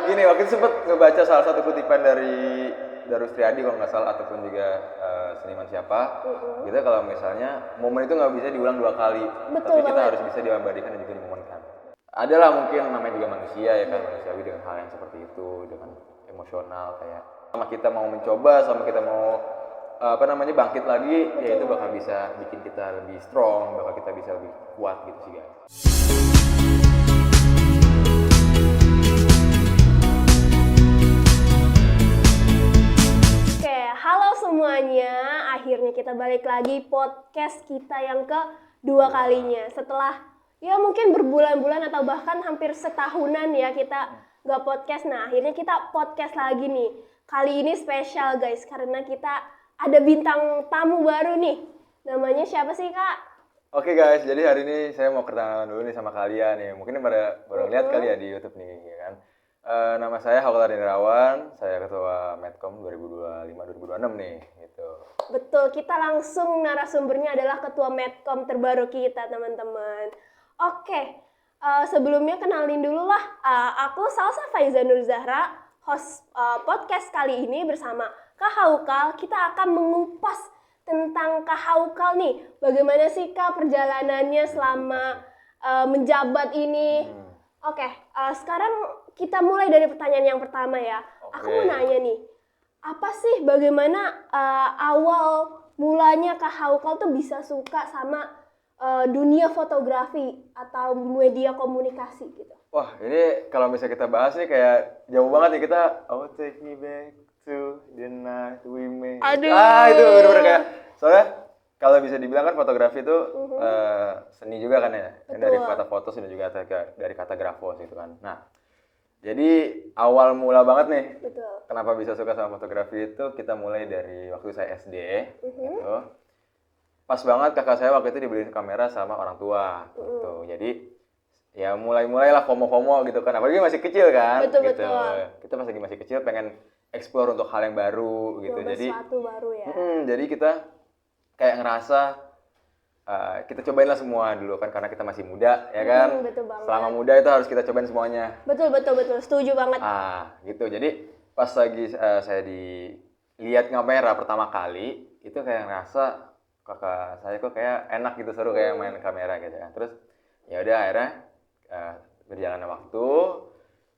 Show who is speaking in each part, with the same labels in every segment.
Speaker 1: gini, waktu itu sempet ngebaca salah satu kutipan dari Darus Triadi kalau nggak salah, ataupun juga seniman siapa. Gitu, kalau misalnya momen itu nggak bisa diulang 2 kali,
Speaker 2: Betul
Speaker 1: tapi kita
Speaker 2: banget.
Speaker 1: harus bisa diabadikan dan juga dimomenkan. Adalah mungkin namanya juga manusia ya kan, manusiawi dengan hal yang seperti itu, dengan emosional kayak sama kita mau mencoba, sama kita mau bangkit lagi, ya itu bakal bisa bikin kita lebih strong, bakal kita bisa lebih kuat gitu sih guys.
Speaker 2: Oke, halo semuanya. Akhirnya kita balik lagi podcast kita yang kedua kalinya. Setelah ya mungkin berbulan-bulan atau bahkan hampir setahunan ya kita nggak podcast. Nah, akhirnya kita podcast lagi nih. Kali ini spesial guys, karena kita ada bintang tamu baru nih. Namanya siapa sih, Kak?
Speaker 1: Oke guys, jadi hari ini saya mau kenalan dulu nih sama kalian nih. Mungkin pada baru lihat kali ya di YouTube nih, ya kan. Nama saya Haukal Irawan, saya ketua Medcom 2025-2026 nih, gitu.
Speaker 2: Betul, kita langsung narasumbernya adalah ketua Medcom terbaru kita, teman-teman. Oke, sebelumnya kenalin dulu lah. Aku Salsa Faiza Nur Zahra, host podcast kali ini bersama Kak Haukal. Kita akan mengupas tentang Kak Haukal nih. Bagaimana sih Kak perjalanannya selama menjabat ini? Oke, sekarang kita mulai dari pertanyaan yang pertama ya. Aku mau nanya nih, apa sih bagaimana awal mulanya Kak Haukal tuh bisa suka sama dunia fotografi atau media komunikasi gitu?
Speaker 1: Wah, ini kalau misalnya kita bahas nih kayak jauh banget nih kita. Oh, take me back to the night we met.
Speaker 2: Aduh.
Speaker 1: Itu bener-bener kayak, soalnya kalau bisa dibilang kan fotografi itu seni juga kan ya.
Speaker 2: Betul.
Speaker 1: Dari kata foto dan juga dari kata grafos gitu kan. Nah, jadi awal mula banget nih,
Speaker 2: Betul.
Speaker 1: kenapa bisa suka sama fotografi itu kita mulai dari waktu saya SD gitu. Pas banget kakak saya waktu itu dibeliin kamera sama orang tua gitu. Jadi ya mulailah FOMO gitu kan. Apalagi masih kecil kan.
Speaker 2: Betul,
Speaker 1: gitu.
Speaker 2: betul.
Speaker 1: Kita pas lagi masih kecil pengen explore untuk hal yang baru gitu.
Speaker 2: Coba
Speaker 1: Jadi
Speaker 2: sesuatu baru ya.
Speaker 1: jadi kita kayak ngerasa kita cobain lah semua dulu kan, karena kita masih muda ya kan.
Speaker 2: Betul banget.
Speaker 1: Selama muda itu harus kita cobain semuanya.
Speaker 2: Betul, setuju banget.
Speaker 1: Gitu. Jadi pas lagi saya dilihat kamera pertama kali, itu kayak ngerasa kakak saya kok kayak enak gitu, seru kayak main kamera gitu kan. Terus ya udah akhirnya berjalannya waktu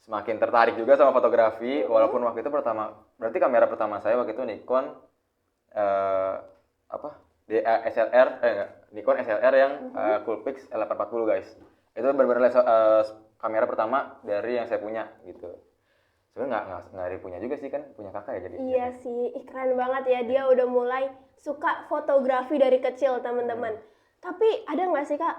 Speaker 1: semakin tertarik juga sama fotografi, walaupun waktu itu berarti kamera pertama saya waktu itu Nikon Nikon SLR yang Coolpix L840 guys. Itu benar-benar kamera pertama dari yang saya punya gitu. Sebenarnya nggak punya juga sih, kan punya kakak ya jadi.
Speaker 2: Iya sih, keren banget ya, dia udah mulai suka fotografi dari kecil teman-teman. Tapi ada nggak sih Kak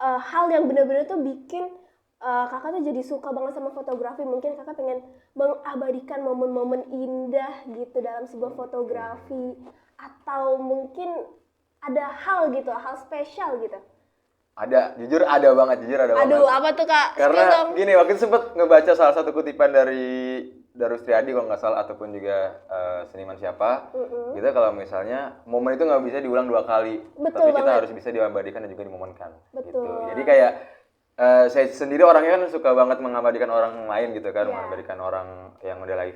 Speaker 2: hal yang benar-benar tuh bikin kakak tuh jadi suka banget sama fotografi? Mungkin kakak pengen mengabadikan momen-momen indah gitu dalam sebuah fotografi, atau mungkin ada hal gitu, hal spesial gitu.
Speaker 1: Ada, jujur ada banget.
Speaker 2: Aduh, apa tuh Kak?
Speaker 1: Karena gini, waktu itu sempet ngebaca salah satu kutipan dari Darus Triadi kalau nggak salah, ataupun juga seniman siapa. Gitu, kalau misalnya momen itu nggak bisa diulang 2 kali, tapi kita harus bisa diabadikan dan juga dimomenkan. Gitu. Jadi kayak saya sendiri orangnya kan suka banget mengabadikan orang lain gitu kan, mengabadikan orang yang udah lagi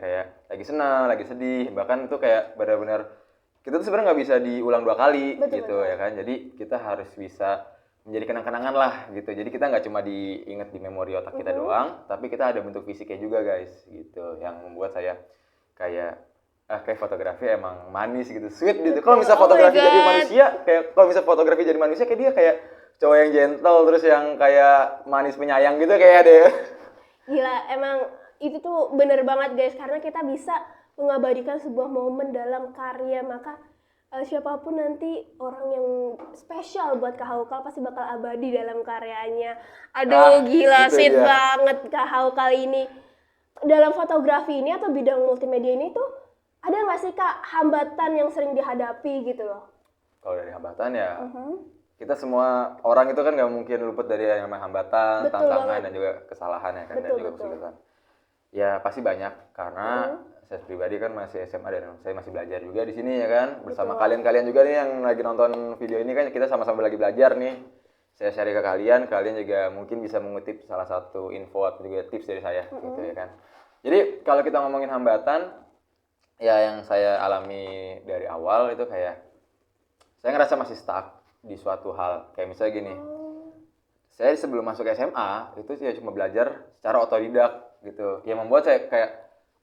Speaker 1: senang, lagi sedih, bahkan itu kayak benar-benar kita tuh sebenarnya nggak bisa diulang 2 kali gitu ya kan. Jadi kita harus bisa menjadi kenang-kenangan lah gitu. Jadi kita nggak cuma diingat di memori otak kita doang, tapi kita ada bentuk fisiknya juga guys gitu, yang membuat saya kayak fotografi emang manis gitu, sweet gitu. Kalau bisa fotografi jadi manusia, kayak dia kayak cowok yang gentle, terus yang kayak manis penyayang gitu kayak deh.
Speaker 2: Gila, emang itu tuh bener banget guys, karena kita bisa mengabadikan sebuah momen dalam karya. Maka siapapun nanti orang yang spesial buat Kak Haukal pasti bakal abadi dalam karyanya. Aduh, gila, sweet banget Kak Haukal ini. Dalam fotografi ini atau bidang multimedia ini tuh ada nggak sih Kak hambatan yang sering dihadapi gitu loh?
Speaker 1: Kalau dari hambatan ya, kita semua orang itu kan nggak mungkin luput dari yang namanya hambatan, tantangan, dan juga kesalahan ya kan, dan juga kesulitan. Ya pasti banyak, karena saya pribadi kan masih SMA dan saya masih belajar juga di sini ya kan. Bersama kalian juga nih yang lagi nonton video ini kan, kita sama-sama lagi belajar nih. Saya share ke kalian juga mungkin bisa mengutip salah satu info atau juga tips dari saya gitu ya kan. Jadi kalau kita ngomongin hambatan, ya yang saya alami dari awal itu kayak saya ngerasa masih stuck di suatu hal. Kayak misalnya gini, saya sebelum masuk SMA itu saya cuma belajar secara otodidak gitu. Yang membuat saya kayak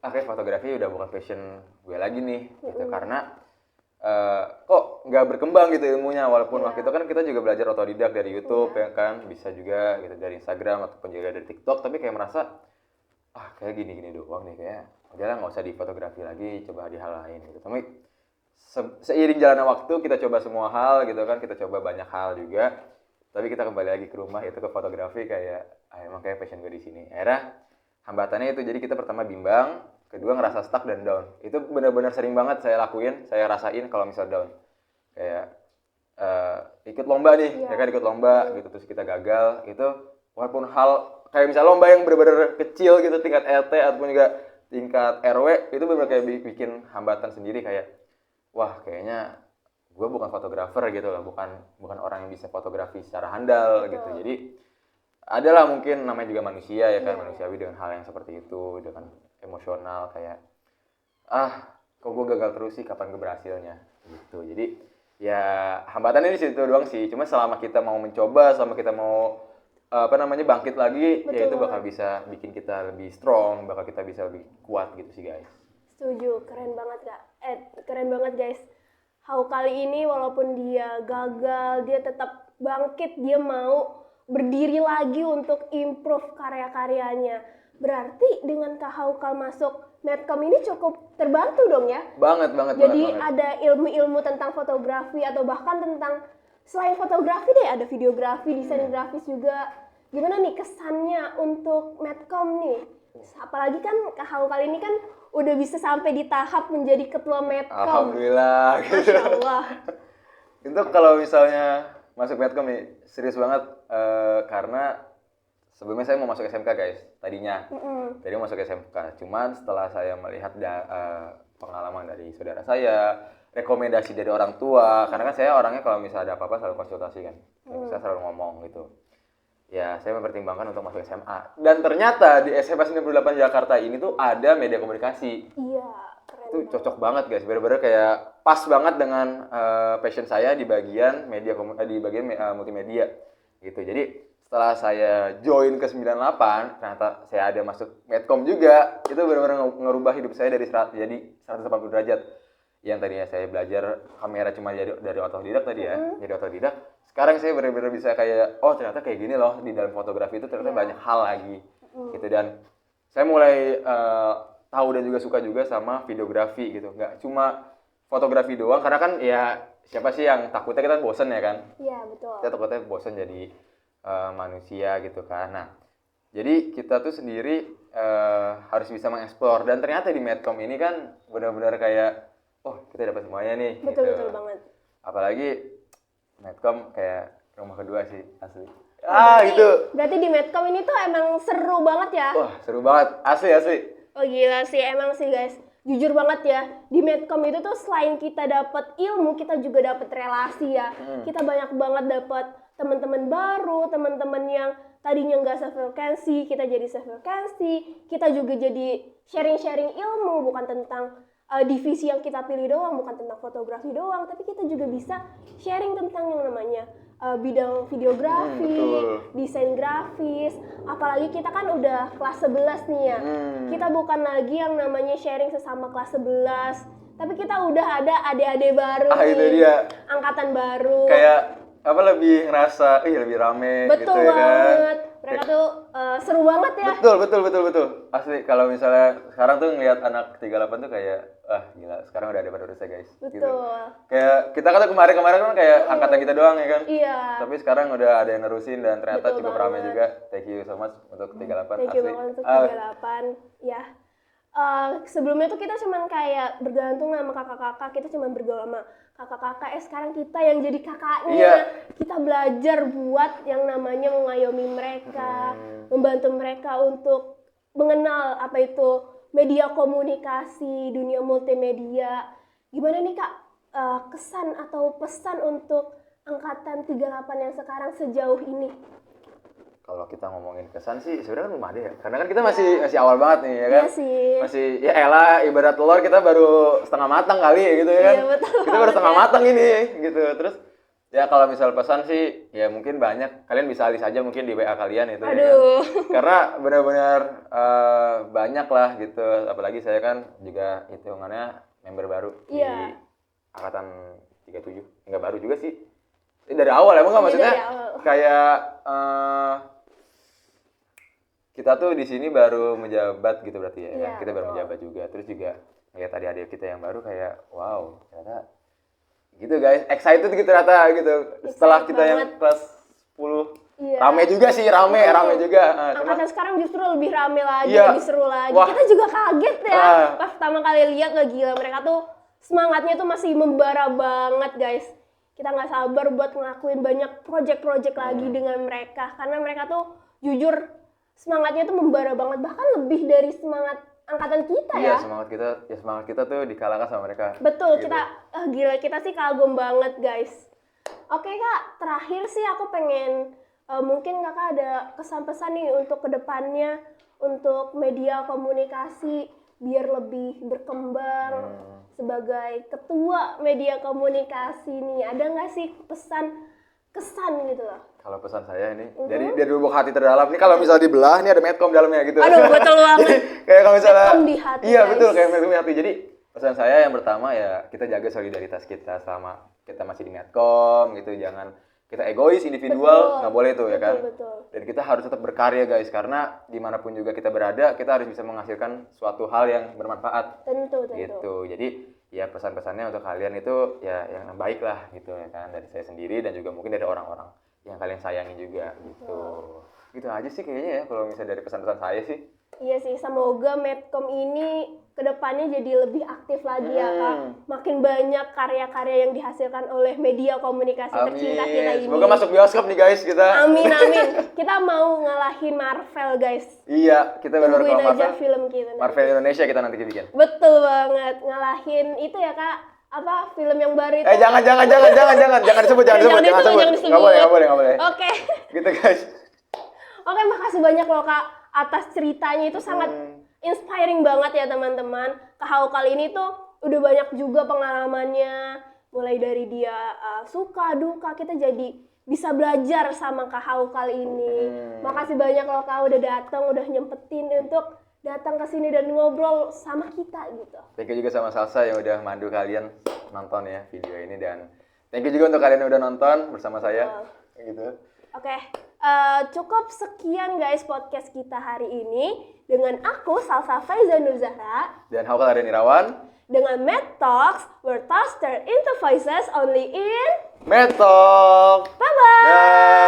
Speaker 1: kayak fotografi udah bukan passion gue lagi nih gitu. Karena kok nggak berkembang gitu ilmunya, walaupun waktu itu kan kita juga belajar otodidak dari YouTube ya kan, bisa juga gitu dari Instagram ataupun juga dari TikTok, tapi kayak merasa kayak gini-gini doang nih, kayak udahlah nggak usah di fotografi lagi, coba di hal lain gitu. Tapi seiring jalannya waktu kita coba semua hal gitu kan, kita coba banyak hal juga, tapi kita kembali lagi ke rumah itu ke fotografi, kayak emang kayak passion gue di sini. Akhirnya hambatannya itu, jadi kita pertama bimbang, kedua ngerasa stuck dan down. Itu benar-benar sering banget saya lakuin, saya rasain kalau misal down. Kayak ikut lomba nih, ya kan, ikut lomba gitu terus kita gagal, itu walaupun hal kayak misal lomba yang benar-benar kecil gitu, tingkat RT ataupun juga tingkat RW, itu benar-benar kayak bikin hambatan sendiri, kayak wah kayaknya gue bukan fotografer gitu loh, bukan orang yang bisa fotografi secara handal gitu. Jadi adalah mungkin namanya juga manusia ya kan, manusiawi dengan hal yang seperti itu, dengan emosional kayak kok gue gagal terus sih, kapan gue berhasilnya gitu. Jadi ya hambatannya di situ doang sih, cuma selama kita mau mencoba, selama kita mau bangkit lagi, ya itu bakal bisa bikin kita lebih strong, bakal kita bisa lebih kuat gitu sih guys.
Speaker 2: Setuju, keren banget keren banget guys. Hau kali ini walaupun dia gagal, dia tetap bangkit, dia mau berdiri lagi untuk improve karya-karyanya. Berarti dengan Kak Haukal masuk Medcom ini cukup terbantu dong ya?
Speaker 1: Banget.
Speaker 2: Jadi ada ilmu-ilmu tentang fotografi atau bahkan tentang selain fotografi deh, ada videografi, desain grafis juga. Gimana nih kesannya untuk Medcom nih? Apalagi kan Kak Haukal ini kan udah bisa sampai di tahap menjadi ketua Medcom.
Speaker 1: Alhamdulillah.
Speaker 2: Masya Allah.
Speaker 1: Itu kalau misalnya masuk Medcom nih, serius banget, karena sebelumnya saya mau masuk SMK guys, tadinya. Jadi mau masuk SMK, cuman setelah saya melihat pengalaman dari saudara saya, rekomendasi dari orang tua, karena kan saya orangnya kalau misalnya ada apa-apa selalu konsultasi kan, saya selalu ngomong gitu. Ya, saya mempertimbangkan untuk masuk SMA. Dan ternyata di SMA 98 Jakarta ini tuh ada media komunikasi.
Speaker 2: Iya, keren.
Speaker 1: Itu cocok banget guys, bener-bener kayak pas banget dengan passion saya di bagian multimedia gitu. Jadi setelah saya join ke 98, ternyata saya ada masuk Medcom juga. Itu benar-benar ngerubah hidup saya jadi 180 derajat. Yang tadinya saya belajar kamera cuma dari otodidak tadi ya, jadi otodidak. Sekarang saya benar-benar bisa kayak, ternyata kayak gini loh, di dalam fotografi itu ternyata banyak hal lagi. Gitu, dan saya mulai tahu dan juga suka juga sama videografi gitu. Nggak cuma fotografi doang, karena kan ya siapa sih yang takutnya kita bosen ya kan?
Speaker 2: Iya, betul.
Speaker 1: Kita takutnya bosen jadi manusia gitu kan. Nah, jadi kita tuh sendiri harus bisa mengeksplor, dan ternyata di Medcom ini kan benar-benar kayak kita dapat semuanya nih.
Speaker 2: Betul
Speaker 1: gitu.
Speaker 2: banget.
Speaker 1: Apalagi Medcom kayak rumah kedua sih asli.
Speaker 2: Berarti di Medcom ini tuh emang seru banget ya?
Speaker 1: Wah, seru banget, asli.
Speaker 2: Oh gila sih, emang sih guys. Jujur banget ya, di Medcom itu tuh selain kita dapat ilmu, kita juga dapat relasi ya. Kita banyak banget dapat teman-teman baru, teman-teman yang tadinya nggak sefrekuensi, kita jadi sefrekuensi. Kita juga jadi sharing-sharing ilmu, bukan tentang divisi yang kita pilih doang, bukan tentang fotografi doang, tapi kita juga bisa sharing tentang yang namanya bidang videografi, desain grafis. Apalagi kita kan udah kelas 11 nih ya. Kita bukan lagi yang namanya sharing sesama kelas 11, tapi kita udah ada adik-adik baru nih,
Speaker 1: itu dia.
Speaker 2: Angkatan baru.
Speaker 1: Kayak lebih ngerasa lebih rame.
Speaker 2: Betul
Speaker 1: gitu,
Speaker 2: banget.
Speaker 1: Ya kan?
Speaker 2: Mereka tuh seru banget ya.
Speaker 1: Betul. Asli, kalau misalnya sekarang tuh ngeliat anak 38 tuh kayak gila, sekarang udah ada penerusnya guys.
Speaker 2: Betul.
Speaker 1: Gitu. Kayak kita kan kemarin kan kayak angkatan kita doang ya kan.
Speaker 2: Iya.
Speaker 1: Tapi sekarang udah ada yang nerusin dan ternyata
Speaker 2: Betul
Speaker 1: cukup
Speaker 2: banget.
Speaker 1: ramai juga. Thank you so much untuk 38.
Speaker 2: Thank you banget untuk 38. Ya. Sebelumnya tuh kita cuman kayak bergantung sama kakak-kakak, kita cuman bergaul sama kakak-kakak. Sekarang kita yang jadi kakaknya.
Speaker 1: Iya.
Speaker 2: Kita belajar buat yang namanya mengayomi mereka, membantu mereka untuk mengenal apa itu media komunikasi, dunia multimedia. Gimana nih Kak, kesan atau pesan untuk angkatan 38 yang sekarang sejauh ini?
Speaker 1: kalau kita ngomongin kesan sih sebenarnya kan belum ada ya. Karena kan kita masih awal banget nih ya kan.
Speaker 2: Iya sih.
Speaker 1: Masih ya elah ibarat telur kita baru setengah matang kali gitu ya kan.
Speaker 2: Iya, betul
Speaker 1: Kita baru setengah matang ini gitu. Terus ya kalau misal pesan sih ya mungkin banyak. Kalian bisa alis aja mungkin di WA kalian itu ya kan. Karena benar-benar banyak lah gitu. Apalagi saya kan juga hitungannya member baru di angkatan 37. Enggak baru juga sih. Ini dari awal emang nggak maksudnya kayak kita tuh di sini baru menjabat gitu berarti ya, kan? Kita baru menjabat juga. Terus juga lihat adik-adik kita yang baru kayak wow ternyata gitu guys, excited gitu ternyata gitu. Setelah kita yang kelas 10 rame juga sih, rame juga.
Speaker 2: Angkatan sekarang justru lebih rame lagi, lebih seru lagi. Wah. Kita juga kaget ya pas pertama kali lihat, nggak gila, mereka tuh semangatnya tuh masih membara banget guys. Kita nggak sabar buat ngelakuin banyak project-project lagi dengan mereka, karena mereka tuh jujur semangatnya tuh membara banget, bahkan lebih dari semangat angkatan kita ya.
Speaker 1: Iya, semangat kita tuh dikalahkan sama mereka.
Speaker 2: Betul, gitu. Kita gila, kita sih kagum banget guys. Oke Kak, terakhir sih aku pengen mungkin Kakak ada kesan-pesan nih untuk kedepannya untuk media komunikasi biar lebih berkembang. Sebagai ketua media komunikasi nih, ada nggak sih kesan gitu loh?
Speaker 1: Kalau pesan saya ini dari lubuk hati terdalam nih, kalau misalnya dibelah nih ada Medcom dalamnya gitu.
Speaker 2: Aduh, betul banget.
Speaker 1: Kayak kalau misalnya
Speaker 2: Medcom di hati.
Speaker 1: Iya
Speaker 2: guys.
Speaker 1: Betul, kayak Medcom di hati. Jadi pesan saya yang pertama ya kita jaga solidaritas kita selama kita masih di Medcom gitu, jangan kita egois, individual, nggak boleh tuh ya kan.
Speaker 2: Betul.
Speaker 1: Dan kita harus tetap berkarya guys, karena dimanapun juga kita berada, kita harus bisa menghasilkan suatu hal yang bermanfaat.
Speaker 2: Tentu.
Speaker 1: Gitu. Jadi ya pesan-pesannya untuk kalian itu ya yang baik lah gitu ya kan, dari saya sendiri dan juga mungkin dari orang-orang yang kalian sayangi juga gitu. Gitu aja sih kayaknya ya kalau misalnya dari pesan-pesan saya sih. Iya
Speaker 2: sih, semoga Medcom ini kedepannya jadi lebih aktif lagi ya Kak. Makin banyak karya-karya yang dihasilkan oleh media komunikasi tercinta kita ini.
Speaker 1: Semoga masuk bioskop nih guys kita.
Speaker 2: Amin. Kita mau ngalahin Marvel guys.
Speaker 1: Iya, kita benar-benar
Speaker 2: kalau Marvel. Film kita.
Speaker 1: Marvel Indonesia kita nanti bikin.
Speaker 2: Betul banget, ngalahin itu ya Kak. Apa film yang baru itu?
Speaker 1: Jangan disebut. Enggak boleh.
Speaker 2: Oke.
Speaker 1: Gitu guys.
Speaker 2: Oke, makasih banyak loh Kak atas ceritanya, itu sangat inspiring banget ya teman-teman. Kak Hau kali ini tuh udah banyak juga pengalamannya, mulai dari dia suka duka, kita jadi bisa belajar sama Kak Hau kali ini. Makasih banyak loh Kak udah datang, udah nyempetin untuk datang ke sini dan ngobrol sama kita gitu.
Speaker 1: Thank you juga sama Salsa yang udah mandu kalian nonton ya video ini, dan thank you juga untuk kalian yang udah nonton bersama saya. Gitu.
Speaker 2: Oke. Cukup sekian guys podcast kita hari ini dengan aku Salsa Faiza Nur Zahra
Speaker 1: dan Haukal Aryan Irawan
Speaker 2: dengan Med Talks, where thoughts turn into voices only in
Speaker 1: Med Talk.
Speaker 2: Bye bye.